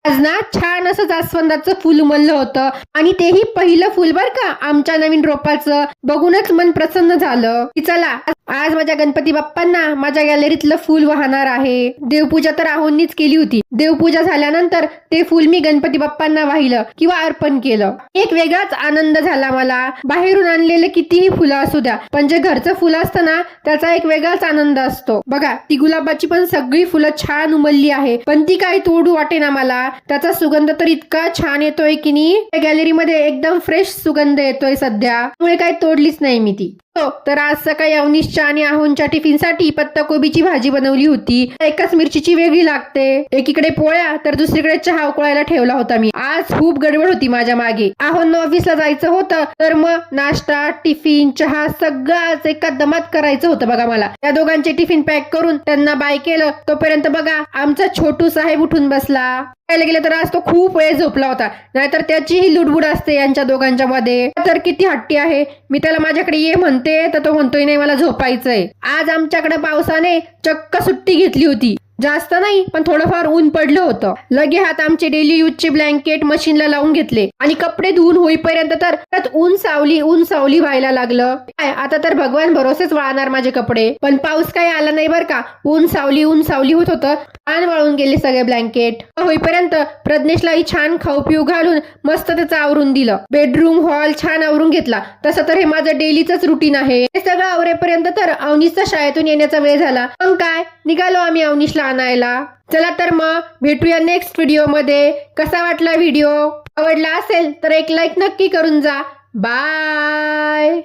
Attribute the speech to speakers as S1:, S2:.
S1: आज ना छान असं जास्वंदाचं फुल उमललं होतं आणि तेही पहिलं फुल बर का आमच्या नवीन रोपाचं. बघूनच मन प्रसन्न झालं की चला आज माझ्या गणपती बाप्पांना माझ्या गॅलरीतलं फुल वाहणार आहे. देवपूजा तर राहूनच केली होती. देवपूजा झाल्यानंतर ते फुल मी गणपती बाप्पांना वाहिलं किंवा अर्पण केलं. एक वेगळाच आनंद झाला मला. बाहेरून आणलेले कितीही फुलं असू द्या, पण जे घरचं फुलं असतं ना त्याचा एक वेगळाच आनंद असतो. बघा ती गुलाबाची पण सगळी फुलं छान उमलली आहे, पण ती काही तोडू वाटेना मला. त्याचा सुगंध तर इतका छान येतोय की नाही, गॅलरीमध्ये एकदम फ्रेश सुगंध येतोय सध्या, त्यामुळे काही तोडलीच नाही मी ती. तर आज सकाळी अवनीशच्या आणि आहोंच्या टिफिनसाठी पत्ताकोबीची भाजी बनवली होती. एकाच मिरचीची वेगळी लागते, एकीकडे पोळ्या तर दुसरीकडे चहा उकळायला ठेवला होता मी. आज खूप गडबड होती माझ्या मागे. आहोंना ऑफिसला जायचं होतं, तर मग नाश्ता टिफिन चहा सगळं आज एका दमात करायचं होतं बघा मला. त्या दोघांचे टिफिन पॅक करून त्यांना बाय केलं, तोपर्यंत बघा आमचा छोटू साहेब उठून बसला. काय गेलं तर आज तो खूप वेळ झोपला होता, नाहीतर त्याचीही लुडबुड असते यांच्या दोघांच्या मध्ये. तर किती हट्टी आहे. मी त्याला माझ्याकडे ये म्हणते तर तो म्हणतोय नाही मला झोपायचंय. आज आमच्याकडे पावसाने चक्क सुट्टी घेतली होती. जास्त नाही पण थोडंफार ऊन पडलं होतं. लगे हात आमचे डेली यूजचे ब्लँकेट मशीनला लावून घेतले आणि कपडे धुवून होईपर्यंत तर त्यात ऊन सावली व्हायला लागलं. काय आता तर भगवान भरोसेच वाळणार माझे कपडे. पण पाऊस काही आला नाही बर का. ऊन सावली होत होतं. छान वाळून गेले सगळे ब्लँकेट. होईपर्यंत प्रज्ञेशलाही छान खाऊ पिऊ घालून मस्त त्याचं आवरून दिलं. बेडरूम हॉल छान आवरून घेतला. तसं तर हे माझं डेलीच रुटीन आहे. हे सगळं आवरेपर्यंत तर अवनीशचा शाळेतून येण्याचा वेळ झाला. मग काय निघालो आम्ही अवनीशला आणायला. चला तर मग भेटूया नेक्स्ट व्हिडिओ मध्ये. कसा वाटला व्हिडिओ? आवडला असेल तर एक लाईक नक्की करून जा. बाय.